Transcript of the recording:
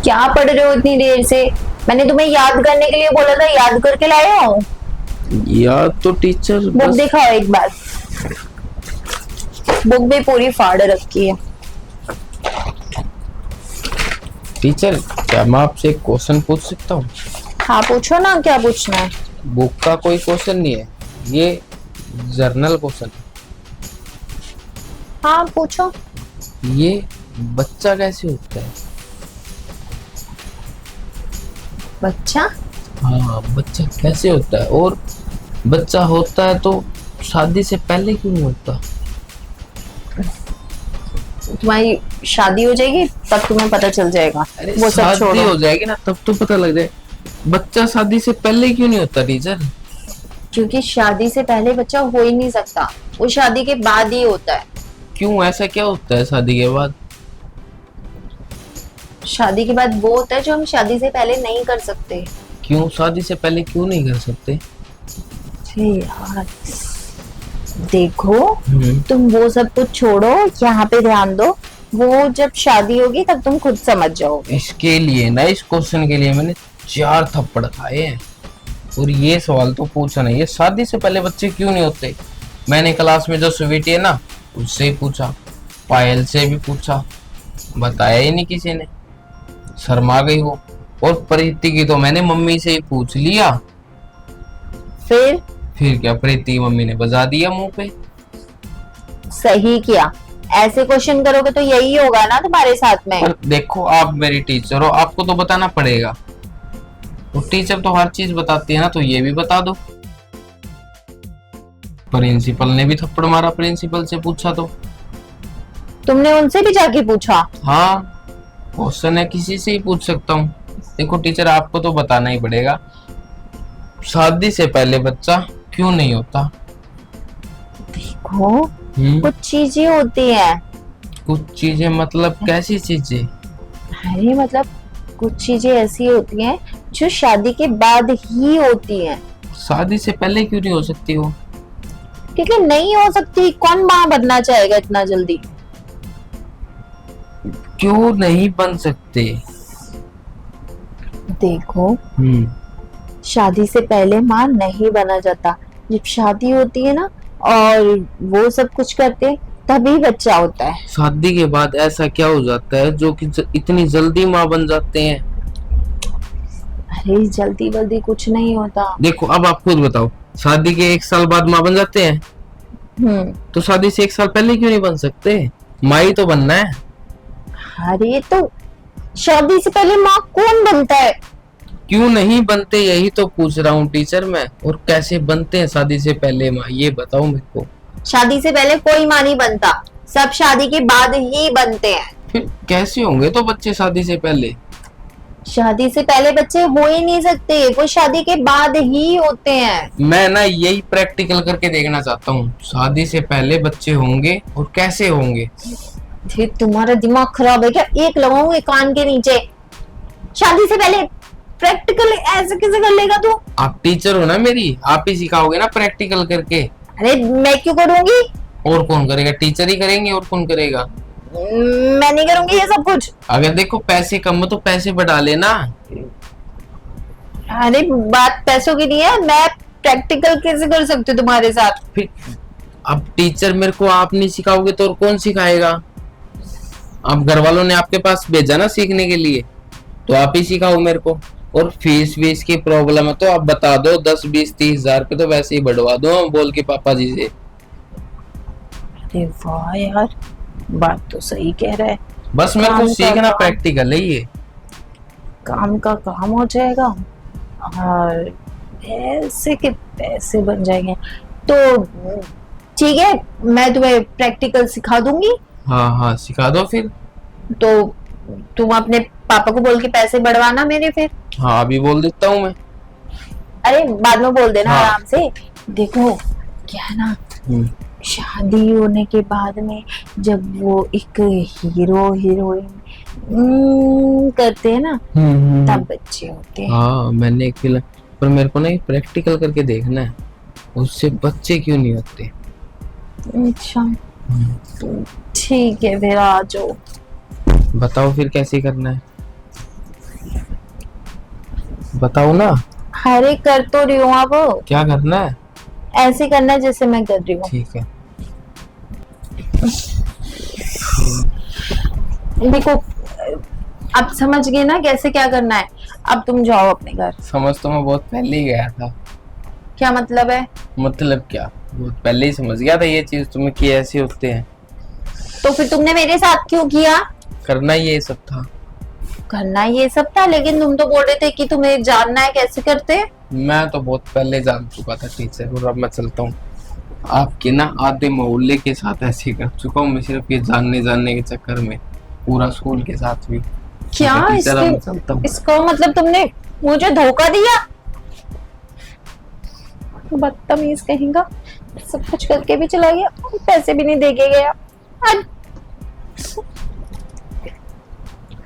क्या पढ़ रहे हो इतनी देर से? मैंने तुम्हें याद करने के लिए बोला था, याद करके लाए हो? याद तो टीचर बुक बस। दिखाओ एक बार। बुक भी पूरी फाड़ रखी है। टीचर, क्या मैं आपसे एक क्वेश्चन पूछ सकता हूँ? हाँ पूछो ना, क्या पूछना है? बुक का कोई क्वेश्चन नहीं है, ये जर्नल क्वेश्चन हाँ पूछो। है। ये बच्चा कैसे होता है? बच्चा? हाँ, बच्चा कैसे होता है, और बच्चा होता है तो शादी से पहले क्यों नहीं होता? तुम्हारी शादी हो जाएगी तब तुम्हें पता चल जाएगा। अरे वो सब शादी छोड़ो। हो जाएगी ना तब तो पता लग जाए। बच्चा शादी से पहले क्यों नहीं होता टीचर? क्योंकि शादी से पहले बच्चा हो ही नहीं सकता, वो शादी के बाद ही होता है। क्यों, ऐसा क्या होता है शादी के बाद? शादी के बाद वो होता है जो हम शादी से पहले नहीं कर सकते। क्यों शादी से पहले क्यों नहीं कर सकते? अरे यार देखो, हम्म। तुम वो सब कुछ छोड़ो, यहाँ पे ध्यान दो। वो जब शादी होगी तब तुम खुद समझ जाओगे। इसके लिए ना, इस क्वेश्चन के लिए मैंने 4 थप्पड़ खाए हैं। और ये सवाल तो पूछा नहीं है, शादी से पहले बच्चे क्यों नहीं होते। मैंने क्लास में जो स्वीटी है ना, उससे ही पूछा, पायल से भी पूछा, बताया ही नहीं किसी ने, शर्मा गई वो। और प्रीति की तो मैंने मम्मी से ही पूछ लिया। फिर क्या, प्रीति की मम्मी ने बजा दिया मुंह पे। सही किया। ऐसे क्वेश्चन करोगे तो यही होगा ना तुम्हारे साथ में। पर देखो, आप मेरी टीचर हो, आपको तो बताना पड़ेगा। तो टीचर तो हर चीज बताती है ना, तो ये भी बता दो। प्रिंसिपल ने भी थप्पड़ मारा, प्रिंसिपल से पूछा तो। तुमने उनसे भी जाके पूछा? हाँ, क्वेश्चन है, किसी से ही पूछ सकता हूँ। देखो टीचर, आपको तो बताना ही पड़ेगा, शादी से पहले बच्चा क्यों नहीं होता। देखो, कुछ चीजें होती हैं। कुछ चीजें मतलब कैसी चीजें? अरे मतलब कुछ चीजें ऐसी होती हैं जो शादी के बाद ही होती हैं। शादी से पहले क्यों नहीं हो सकती वो? क्योंकि नहीं हो सकती, कौन माँ बनना चाहेगा इतना जल्दी? क्यों नहीं बन सकते? देखो, शादी से पहले माँ नहीं बना जाता। जब शादी होती है ना और वो सब कुछ करते हैं, तभी बच्चा होता है। शादी के बाद ऐसा क्या हो जाता है जो कि इतनी जल्दी माँ बन जाते हैं? अरे जल्दी जल्दी कुछ नहीं होता। देखो, अब आप खुद बताओ, शादी के 1 साल बाद माँ बन जाते हैं, तो शादी से 1 साल पहले क्यों नहीं बन सकते? माँ ही तो बनना है। अरे तो शादी से पहले माँ कौन बनता है? क्यों नहीं बनते, यही तो पूछ रहा हूँ टीचर मैं। और कैसे बनते हैं शादी से पहले माँ, ये बताओ मेरे को। शादी से पहले कोई माँ नहीं बनता, सब शादी के बाद ही बनते हैं। फिर कैसे होंगे तो बच्चे शादी से पहले? शादी से पहले बच्चे हो ही नहीं सकते, वो शादी के बाद ही होते हैं। मैं ना यही प्रैक्टिकल करके देखना चाहता हूँ, शादी से पहले बच्चे होंगे और कैसे होंगे। तुम्हारा दिमाग खराब है क्या? एक लगाऊंगे कान के नीचे। शादी से पहले प्रैक्टिकल ऐसे कैसे कर लेगा तू? आप टीचर हो ना मेरी, आप ही सिखाओगे ना प्रैक्टिकल करके। अरे मैं क्यों करूंगी? और कौन करेगा? टीचर ही करेंगे, और कौन करेगा? मैं नहीं करूंगी ये सब कुछ। अगर देखो पैसे कम हो तो पैसे बढ़ा लेना। अरे बात पैसों की नहीं है, मैं प्रैक्टिकल कैसे कर सकती हूँ तुम्हारे साथ? फिर अब टीचर मेरे को आप नहीं सिखाओगे तो और कौन सिखाएगा? आप घर वालों ने आपके पास भेजा ना सीखने के लिए, तो आप ही सिखाओ मेरे को। और फीस वीस की प्रॉब्लम है तो आप बता दो, 10 20 30 हजार पे तो वैसे ही बढ़वा दो बोल के पापा जी से। अरे वाह यार, बात तो सही कह रहा है। बस मेरे को सीखना प्रैक्टिकल है, ये काम का काम हो जाएगा और पैसे के पैसे बन जाएंगे। तो ठीक है, मैं तुम्हें प्रैक्टिकल सिखा दूंगी। हाँ हाँ, सिखा दो फिर। तो तुम अपने पापा को बोल के पैसे बढ़वाना मेरे फिर। हाँ, अभी बोल देता हूँ मैं। अरे बाद में बोल देना हाँ। आराम से। देखो क्या है ना, शादी होने के बाद में जब वो एक हीरो हीरोइन करते हैं ना, तब बच्चे होते हैं। हाँ, मैंने एक फिल्म, पर मेरे को ना ये प्रैक्टिकल करके देखना है, उससे बच्चे क्यों नहीं होते। अच्छा ठीक है, फिर आ जाओ। बताओ फिर कैसे करना है। बताओ ना, अरे कर तो रही हूँ अब, क्या करना है? ऐसे करना है जैसे मैं कर रही हूँ। ठीक है। देखो अब समझ गए ना कैसे क्या करना है। अब तुम जाओ अपने घर। समझ तो मैं बहुत पहले ही गया था। क्या मतलब है? मतलब क्या, बहुत पहले ही समझ गया था ये चीज तुम्हें कि ऐसे होते हैं। तो फिर तुमने मेरे साथ क्यों किया? करना ही ये सब था। करना ये सब था, लेकिन तुम तो बोल रहे थे कि तुम्हें जानना है कैसे करते हैं। मैं तो बहुत पहले जान चुका था टीचर, और अब मैं चलता हूँ। आपके ना आधे मोहल्ले के साथ ऐसे ही कर चुका हूँ मैं, सिर्फ ये जानने के चक्कर में, पूरा स्कूल के साथ भी। क्या ठीक है टीचर, अब मैं चलता इसके हूँ। इसका मतलब तुमने मुझे धोखा दिया? बदतमीज कहेगा, सब कुछ करके भी चला गया, पैसे भी नहीं दे के गया।